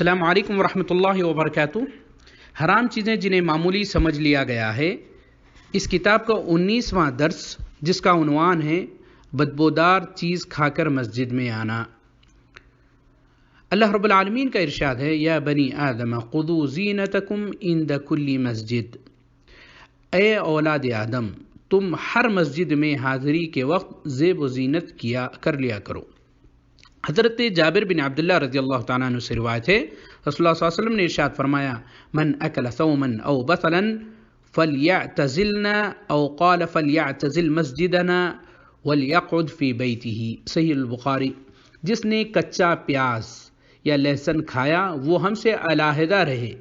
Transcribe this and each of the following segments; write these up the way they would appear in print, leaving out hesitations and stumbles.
السلام علیکم ورحمۃ اللہ وبرکاتہ۔ حرام چیزیں جنہیں معمولی سمجھ لیا گیا ہے، اس کتاب کا 19واں درس جس کا عنوان ہے بدبودار چیز کھا کر مسجد میں آنا۔ اللہ رب العالمین کا ارشاد ہے، یا بنی آدم خذوا زینتکم عند کل مسجد، اے اولاد آدم تم ہر مسجد میں حاضری کے وقت زیب و زینت کر لیا کرو۔ حضرت جابر بن عبداللہ رضی اللہ تعالیٰ عنہ سے روایت ہے، رسول اللہ صلی اللہ علیہ وسلم نے ارشاد فرمایا، من اکل ثوما او بصلا فلیعتزلنا او قال فلیعتزل مسجدنا ولیقعد فی بیتہ، صحیح البخاری۔ جس نے کچا پیاز یا لہسن کھایا وہ ہم سے علیحدہ رہے،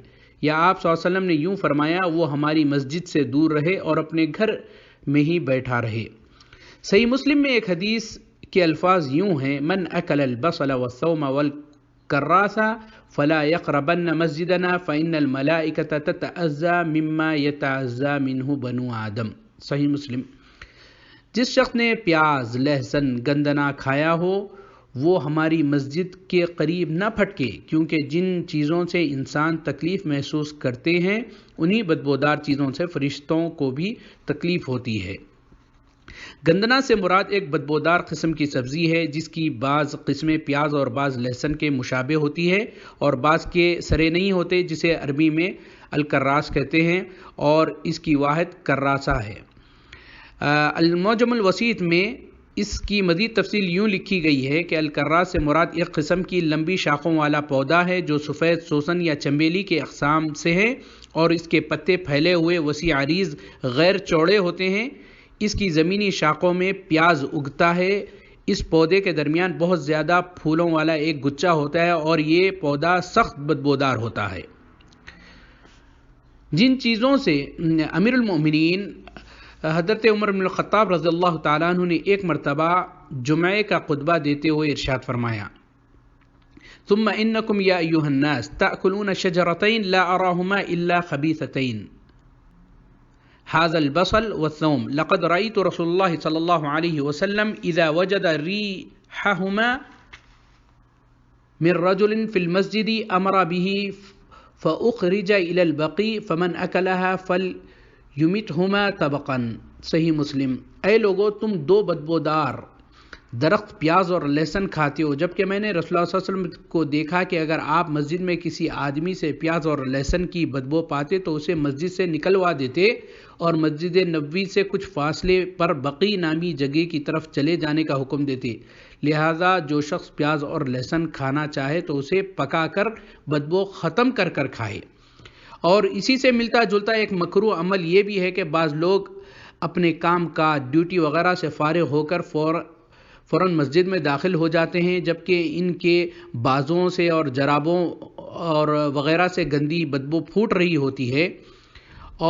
یا آپ صلی اللہ علیہ وسلم نے یوں فرمایا، وہ ہماری مسجد سے دور رہے اور اپنے گھر میں ہی بیٹھا رہے۔ صحیح مسلم میں ایک حدیث کے الفاظ یوں ہیں، من اکل البصل والثوم والکراث فلا یقربن مسجدنا فإن الملائکۃ تتعزى مما یتعزى منہ بنو آدم، صحیح مسلم۔ جس شخص نے پیاز، لہسن، گندنا کھایا ہو وہ ہماری مسجد کے قریب نہ پھٹکے، کیونکہ جن چیزوں سے انسان تکلیف محسوس کرتے ہیں انہی بدبودار چیزوں سے فرشتوں کو بھی تکلیف ہوتی ہے۔ گندنا سے مراد ایک بدبودار قسم کی سبزی ہے جس کی بعض قسمیں پیاز اور بعض لہسن کے مشابہ ہوتی ہے اور بعض کے سرے نہیں ہوتے، جسے عربی میں الکراس کہتے ہیں اور اس کی واحد کراسہ ہے۔ المعجم الوسیط میں اس کی مزید تفصیل یوں لکھی گئی ہے کہ الکراس سے مراد ایک قسم کی لمبی شاخوں والا پودا ہے جو سفید سوسن یا چنبیلی کے اقسام سے ہے اور اس کے پتے پھیلے ہوئے وسیع عریض غیر چوڑے ہوتے ہیں۔ اس کی زمینی شاخوں میں پیاز اگتا ہے۔ اس پودے کے درمیان بہت زیادہ پھولوں والا ایک گچھا ہوتا ہے اور یہ پودا سخت بدبودار ہوتا ہے۔ جن چیزوں سے امیر المؤمنین حضرت عمر بن الخطاب رضی اللہ تعالیٰ عنہ نے ایک مرتبہ جمعے کا خطبہ دیتے ہوئے ارشاد فرمایا، ثم انکم یا ایھا الناس تأکلون شجرتین لا اراہما الا خبیثتین، هذا البصل والثوم، لقد رأيت رسول الله صلى الله عليه وسلم إذا وجد ريحهما من رجل في المسجد أمر به فأخرج إلى البقيع فمن أكلها فليمتهما طبقا، صحیح مسلم۔ اے لوگو تم دو بدبودار درخت پیاز اور لہسن کھاتے ہو، جبکہ میں نے رسول اللہ صلی اللہ علیہ وسلم کو دیکھا کہ اگر آپ مسجد میں کسی آدمی سے پیاز اور لہسن کی بدبو پاتے تو اسے مسجد سے نکلوا دیتے اور مسجد نبوی سے کچھ فاصلے پر بقیع نامی جگہ کی طرف چلے جانے کا حکم دیتے۔ لہذا جو شخص پیاز اور لہسن کھانا چاہے تو اسے پکا کر بدبو ختم کر کر کھائے۔ اور اسی سے ملتا جلتا ایک مکروہ عمل یہ بھی ہے کہ بعض لوگ اپنے کام کاج، ڈیوٹی وغیرہ سے فارغ ہو کر فوراً مسجد میں داخل ہو جاتے ہیں، جبکہ ان کے بازوں سے اور جرابوں اور وغیرہ سے گندی بدبو پھوٹ رہی ہوتی ہے۔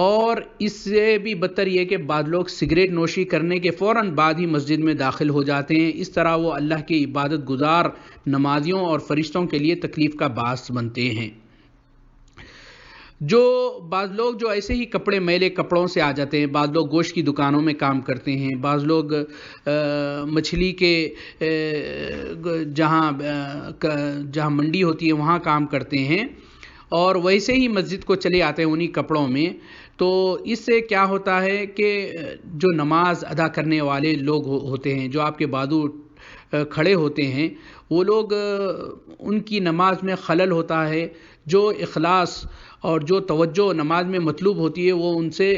اور اس سے بھی بدتر یہ کہ بعض لوگ سگریٹ نوشی کرنے کے فوراً بعد ہی مسجد میں داخل ہو جاتے ہیں۔ اس طرح وہ اللہ کے عبادت گزار نمازیوں اور فرشتوں کے لیے تکلیف کا باعث بنتے ہیں۔ بعض لوگ جو ایسے ہی کپڑے میلے کپڑوں سے آ جاتے ہیں، بعض لوگ گوشت کی دکانوں میں کام کرتے ہیں، بعض لوگ مچھلی کے جہاں منڈی ہوتی ہے وہاں کام کرتے ہیں اور ویسے ہی مسجد کو چلے آتے ہیں انہی کپڑوں میں۔ تو اس سے کیا ہوتا ہے کہ جو نماز ادا کرنے والے لوگ ہوتے ہیں، جو آپ کے بازو کھڑے ہوتے ہیں، وہ لوگ ان کی نماز میں خلل ہوتا ہے۔ جو اخلاص اور جو توجہ نماز میں مطلوب ہوتی ہے وہ ان سے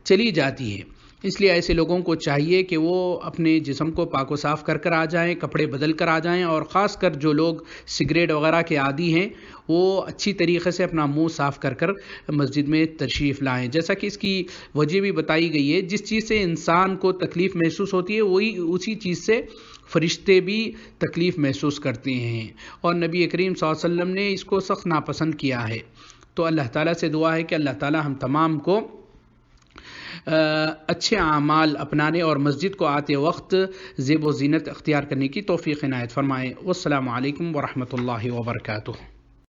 چلی جاتی ہے۔ اس لیے ایسے لوگوں کو چاہیے کہ وہ اپنے جسم کو پاک و صاف کر آ جائیں، کپڑے بدل کر آ جائیں، اور خاص کر جو لوگ سگریٹ وغیرہ کے عادی ہیں وہ اچھی طریقے سے اپنا منہ صاف کر مسجد میں تشریف لائیں۔ جیسا کہ اس کی وجہ بھی بتائی گئی ہے، جس چیز سے انسان کو تکلیف محسوس ہوتی ہے اسی چیز سے فرشتے بھی تکلیف محسوس کرتے ہیں، اور نبی کریم صلی اللہ علیہ وسلم نے اس کو سخت ناپسند کیا ہے۔ تو اللہ تعالیٰ سے دعا ہے کہ اللہ تعالیٰ ہم تمام کو اچھے اعمال اپنانے اور مسجد کو آتے وقت زیب و زینت اختیار کرنے کی توفیق عنایت فرمائے۔ والسلام علیکم ورحمۃ اللہ وبرکاتہ۔